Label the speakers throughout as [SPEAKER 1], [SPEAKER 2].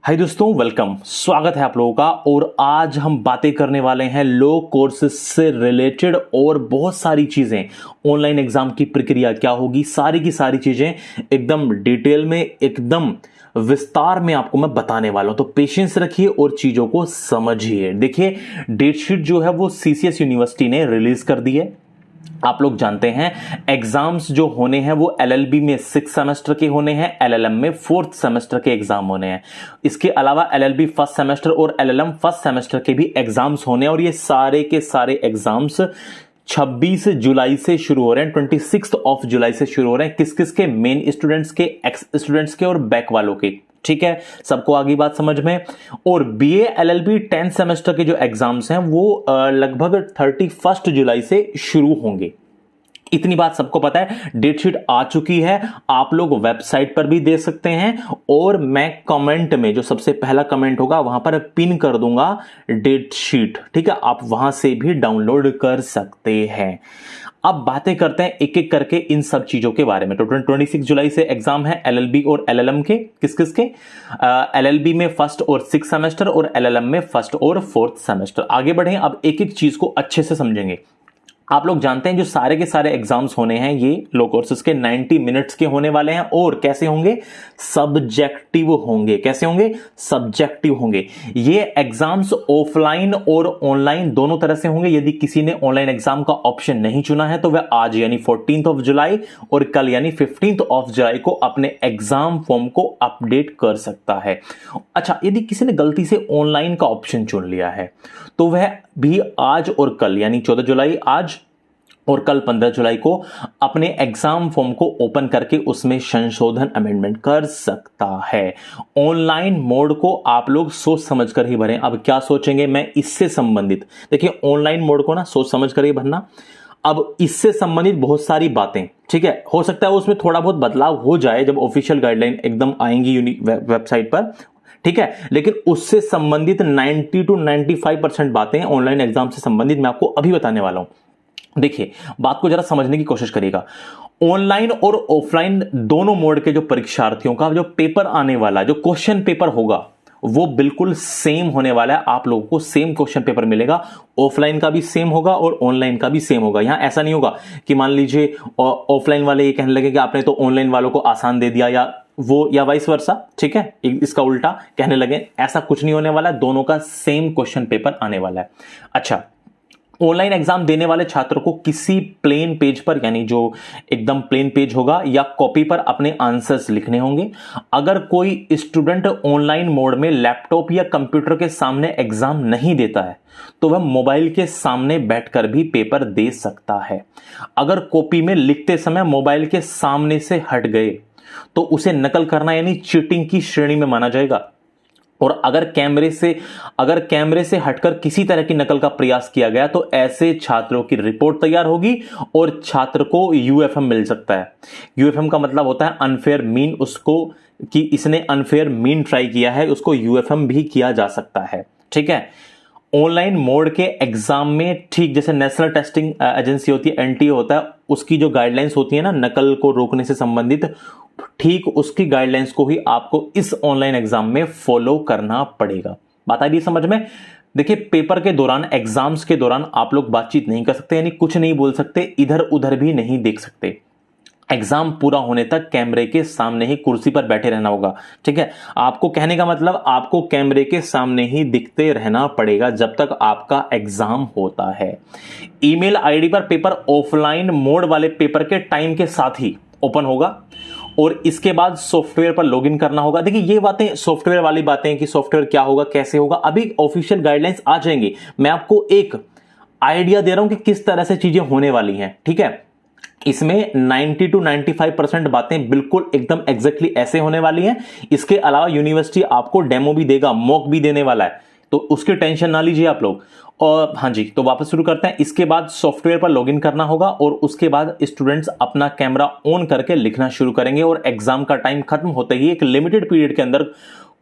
[SPEAKER 1] हाय दोस्तों, वेलकम। स्वागत है आप लोगों का। और आज हम बातें करने वाले हैं लो कोर्सेज से रिलेटेड और बहुत सारी चीजें। ऑनलाइन एग्जाम की प्रक्रिया क्या होगी, सारी की सारी चीजें एकदम डिटेल में, एकदम विस्तार में आपको मैं बताने वाला हूं। तो पेशेंस रखिए और चीजों को समझिए। देखिए, डेट शीट जो है वो सीसीएस यूनिवर्सिटी ने रिलीज कर दी है। आप लोग जानते हैं एग्जाम्स जो होने हैं वो एलएलबी में 6 सेमेस्टर के होने हैं, एलएलएम में 4th सेमेस्टर के एग्जाम होने हैं। इसके अलावा एलएलबी फर्स्ट सेमेस्टर और एलएलएम फर्स्ट सेमेस्टर के भी एग्जाम्स होने हैं। और ये सारे के सारे एग्जाम्स 26 जुलाई से शुरू हो रहे हैं, 26 जुलाई से शुरू हो रहे हैं। किस किस के? मेन स्टूडेंट्स के, एक्स स्टूडेंट्स के और बैक वालों के। ठीक है, सबको आगे बात समझ में। और बीए एलएलबी 10 सेमेस्टर के जो एग्जाम्स हैं वो लगभग 31 जुलाई से शुरू होंगे। इतनी बात सबको पता है। डेट शीट आ चुकी है, आप लोग वेबसाइट पर भी दे सकते हैं और मैं कमेंट में जो सबसे पहला कमेंट होगा वहां पर पिन कर दूंगा डेट शीट। ठीक है, आप वहां से भी डाउनलोड कर सकते हैं। अब बातें करते हैं एक एक करके इन सब चीजों के बारे में। तो 26 जुलाई से एग्जाम है एलएलबी और एलएलएम के। किस किस के? एलएलबी में फर्स्ट और 6 सेमेस्टर और एलएलएम में फर्स्ट और 4th सेमेस्टर। आगे बढ़े, अब एक एक चीज को अच्छे से समझेंगे। आप लोग जानते हैं जो सारे के सारे एग्जाम्स होने हैं ये लो कोर्सेज के 90 मिनट्स के होने वाले हैं। और कैसे होंगे? सब्जेक्टिव होंगे। कैसे होंगे? सब्जेक्टिव होंगे। ये एग्जाम्स ऑफलाइन और ऑनलाइन दोनों तरह से होंगे। यदि किसी ने ऑनलाइन एग्जाम का ऑप्शन नहीं चुना है तो वह आज यानी 14 जुलाई और कल यानी 15 जुलाई को अपने एग्जाम फॉर्म को अपडेट कर सकता है। अच्छा, यदि किसी ने गलती से ऑनलाइन का ऑप्शन चुन लिया है तो वह भी आज और कल यानी 14 जुलाई आज और कल 15 जुलाई को अपने एग्जाम फॉर्म को ओपन करके उसमें संशोधन अमेंडमेंट कर सकता है। ऑनलाइन मोड को आप लोग सोच समझ कर ही भरें। अब क्या सोचेंगे? मैं इससे संबंधित, देखिए ऑनलाइन मोड को ना सोच समझ कर ही भरना। अब इससे संबंधित बहुत सारी बातें, ठीक है, हो सकता है उसमें थोड़ा बहुत बदलाव हो जाए जब ऑफिशियल गाइडलाइन एकदम आएंगी वेबसाइट पर। ठीक है, लेकिन उससे संबंधित 90 to 95% बातें ऑनलाइन एग्जाम से संबंधित मैं आपको अभी बताने वाला हूं। देखिए, बात को जरा समझने की कोशिश करिएगा। ऑनलाइन और ऑफलाइन दोनों मोड के जो परीक्षार्थियों का जो पेपर आने वाला, जो क्वेश्चन पेपर होगा वो बिल्कुल सेम होने वाला है। आप लोगों को सेम क्वेश्चन पेपर मिलेगा। ऑफलाइन का भी सेम होगा और ऑनलाइन का भी सेम होगा। यहां ऐसा नहीं होगा कि मान लीजिए ऑफलाइन वाले ये कहने लगे कि आपने तो ऑनलाइन वालों को आसान दे दिया या वाइस वर्सा। ठीक है, इसका उल्टा कहने लगे। ऐसा कुछ नहीं होने वाला। दोनों का सेम क्वेश्चन पेपर आने वाला है। अच्छा, ऑनलाइन एग्जाम देने वाले छात्र को किसी प्लेन पेज पर, यानी जो एकदम प्लेन पेज होगा या कॉपी पर अपने आंसर्स लिखने होंगे। अगर कोई स्टूडेंट ऑनलाइन मोड में लैपटॉप या कंप्यूटर के सामने एग्जाम नहीं देता है तो वह मोबाइल के सामने बैठकर भी पेपर दे सकता है। अगर कॉपी में लिखते समय मोबाइल के सामने से हट गए तो उसे नकल करना यानी चीटिंग की श्रेणी में माना जाएगा। और अगर कैमरे से हटकर किसी तरह की नकल का प्रयास किया गया तो ऐसे छात्रों की रिपोर्ट तैयार होगी और छात्र को यूएफएम मिल सकता है। यूएफएम का मतलब होता है अनफेयर मीन। उसको कि इसने अनफेयर मीन ट्राई किया है, उसको यूएफएम भी किया जा सकता है। ठीक है, ऑनलाइन मोड के एग्जाम में ठीक जैसे नेशनल टेस्टिंग एजेंसी होती है, एनटीए होता है, उसकी जो गाइडलाइंस होती है ना नकल को रोकने से संबंधित, ठीक उसकी गाइडलाइंस को ही आपको इस ऑनलाइन एग्जाम में फॉलो करना पड़ेगा। बात आ रही है समझ में? देखिए, पेपर के दौरान, एग्जाम्स के दौरान आप लोग बातचीत नहीं कर सकते, यानी कुछ नहीं बोल सकते, इधर उधर भी नहीं देख सकते। एग्जाम पूरा होने तक कैमरे के सामने ही कुर्सी पर बैठे रहना होगा। ठीक है, आपको कहने का मतलब आपको कैमरे के सामने ही दिखते रहना पड़ेगा जब तक आपका एग्जाम होता है। ईमेल आईडी पर पेपर ऑफलाइन मोड वाले पेपर के टाइम के साथ ही ओपन होगा और इसके बाद सॉफ्टवेयर पर लॉगिन करना होगा। देखिए, ये बातें सॉफ्टवेयर वाली बातें कि सॉफ्टवेयर क्या होगा, कैसे होगा, अभी ऑफिशियल गाइडलाइंस आ जाएंगी। मैं आपको एक आइडिया दे रहा हूं कि किस तरह से चीजें होने वाली हैं। ठीक है, इसमें 90 to 95% बातें बिल्कुल एकदम एग्जैक्टली ऐसे होने वाली हैं। इसके अलावा यूनिवर्सिटी आपको डेमो भी देगा, मॉक भी देने वाला है, तो उसकी टेंशन ना लीजिए आप लोग। और हाँ जी, तो वापस शुरू करते हैं। इसके बाद सॉफ्टवेयर पर लॉगिन करना होगा और उसके बाद स्टूडेंट्स अपना कैमरा ऑन करके लिखना शुरू करेंगे और एग्जाम का टाइम खत्म होते ही एक लिमिटेड पीरियड के अंदर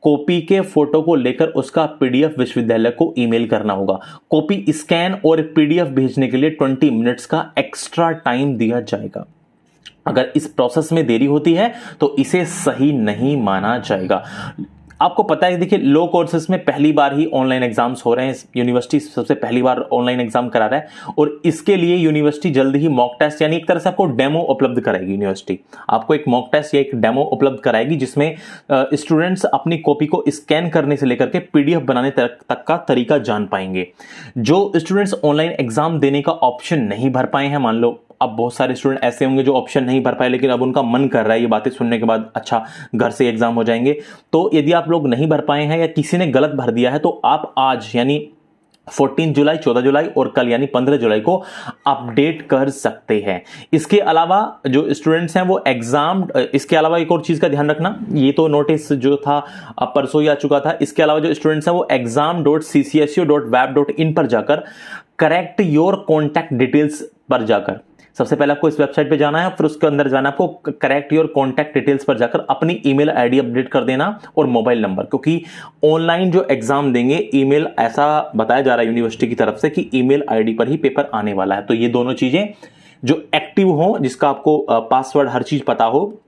[SPEAKER 1] कॉपी के फोटो को लेकर उसका पीडीएफ विश्वविद्यालय को ईमेल करना होगा। कॉपी स्कैन और पीडीएफ भेजने के लिए 20 मिनट्स का एक्स्ट्रा टाइम दिया जाएगा। अगर इस प्रोसेस में देरी होती है तो इसे सही नहीं माना जाएगा। आपको पता है, देखिए लो कोर्सेज में पहली बार ही ऑनलाइन एग्जाम्स हो रहे हैं, यूनिवर्सिटी सबसे पहली बार ऑनलाइन एग्जाम करा रहा है और इसके लिए यूनिवर्सिटी जल्द ही मॉक टेस्ट यानी एक तरह से आपको डेमो उपलब्ध कराएगी। यूनिवर्सिटी आपको एक मॉक टेस्ट या एक डेमो उपलब्ध कराएगी जिसमें स्टूडेंट्स अपनी कॉपी को स्कैन करने से लेकर के पीडीएफ बनाने तक का तरीका जान पाएंगे। जो स्टूडेंट्स ऑनलाइन एग्जाम देने का ऑप्शन नहीं भर पाए हैं, मान लो अब बहुत सारे स्टूडेंट ऐसे होंगे जो ऑप्शन नहीं भर पाए लेकिन अब उनका मन कर रहा है ये बातें सुनने के बाद, अच्छा घर से एग्जाम हो जाएंगे, तो यदि आप लोग नहीं भर पाए हैं या किसी ने गलत भर दिया है तो आप आज यानी 14 जुलाई, 14 जुलाई और कल यानी 15 जुलाई को अपडेट कर सकते हैं। इसके अलावा जो स्टूडेंट्स हैं वो एग्जाम, इसके अलावा एक और चीज का ध्यान रखना, ये तो नोटिस जो था परसों ही आ चुका था, इसके अलावा जो स्टूडेंट्स हैं वो exam.ccsu.web.in पर जाकर करेक्ट योर कॉन्टैक्ट डिटेल्स पर जाकर, सबसे पहले आपको इस वेबसाइट पे जाना है, फिर उसके अंदर जाना है आपको करेक्ट योर कॉन्टैक्ट डिटेल्स पर जाकर अपनी ईमेल आईडी अपडेट कर देना और मोबाइल नंबर, क्योंकि ऑनलाइन जो एग्जाम देंगे ईमेल, ऐसा बताया जा रहा है यूनिवर्सिटी की तरफ से कि ईमेल आईडी पर ही पेपर आने वाला है। तो ये दोनों चीजें जो एक्टिव हो, जिसका आपको पासवर्ड हर चीज पता हो,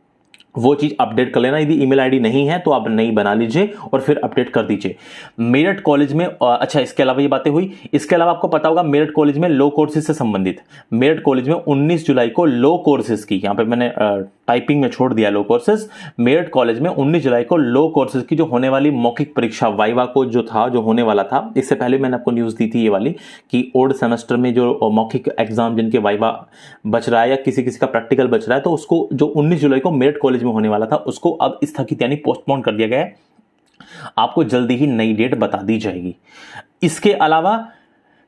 [SPEAKER 1] वो चीज अपडेट कर लेना। यदि ईमेल आईडी नहीं है तो आप नई बना लीजिए और फिर अपडेट कर दीजिए। मेरठ कॉलेज में, अच्छा इसके अलावा ये बातें हुई, इसके अलावा आपको पता होगा मेरठ कॉलेज में लो कोर्सेज से संबंधित, मेरठ कॉलेज में 19 जुलाई को लो कोर्सेज की, यहां पे मैंने टाइपिंग में छोड़ दिया लो कोर्सेज, मेरठ कॉलेज में 19 जुलाई को लो कोर्सेज की जो होने वाली मौखिक परीक्षा वाइवा को जो था, जो होने वाला था, इससे पहले मैंने आपको न्यूज दी थी ये वाली कि ओल्ड सेमेस्टर में जो मौखिक एग्जाम जिनके वाइवा बच रहा है या किसी किसी का प्रैक्टिकल बच रहा है, तो उसको जो 19 जुलाई को मेरठ कॉलेज में होने वाला था उसको अब स्थगित यानी पोस्टपोन कर दिया गया है। आपको जल्दी ही नई डेट बता दी जाएगी। इसके अलावा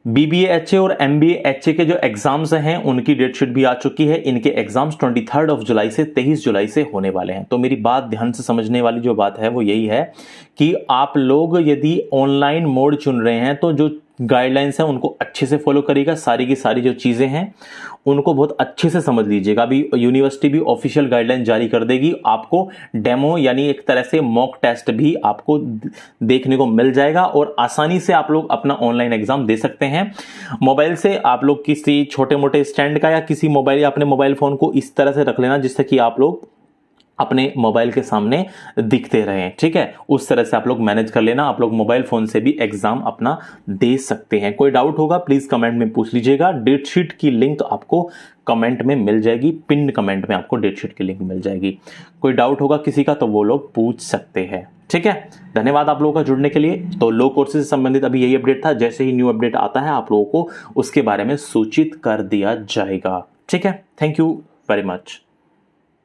[SPEAKER 1] BBA-HA और MBA-HA के जो एग्जाम्स हैं उनकी डेटशीट भी आ चुकी है। इनके एग्जाम्स 23 जुलाई से 23 जुलाई से होने वाले हैं। तो मेरी बात ध्यान से समझने वाली जो बात है वो यही है कि आप लोग यदि ऑनलाइन मोड चुन रहे हैं तो जो गाइडलाइंस हैं उनको अच्छे से फॉलो करिएगा। सारी की सारी जो चीजें हैं उनको बहुत अच्छे से समझ लीजिएगा। अभी यूनिवर्सिटी भी ऑफिशियल गाइडलाइन जारी कर देगी, आपको डेमो यानी एक तरह से मॉक टेस्ट भी आपको देखने को मिल जाएगा और आसानी से आप लोग अपना ऑनलाइन एग्जाम दे सकते हैं। मोबाइल से आप लोग किसी छोटे मोटे स्टैंड का या किसी मोबाइल या अपने मोबाइल फोन को इस तरह से रख लेना जिससे कि आप लोग अपने मोबाइल के सामने दिखते रहें, ठीक है, उस तरह से आप लोग मैनेज कर लेना। आप लोग मोबाइल फोन से भी एग्जाम अपना दे सकते हैं। कोई डाउट होगा प्लीज कमेंट में पूछ लीजिएगा। डेटशीट की लिंक आपको कमेंट में मिल जाएगी, पिन कमेंट में आपको डेटशीट की लिंक मिल जाएगी। कोई डाउट होगा किसी का तो वो लोग पूछ सकते हैं, ठीक है। धन्यवाद आप लोगों का जुड़ने के लिए। तो लो कोर्सेज से संबंधित अभी यही अपडेट था। जैसे ही न्यू अपडेट आता है आप लोगों को उसके बारे में सूचित कर दिया जाएगा, ठीक है। Thank you very much.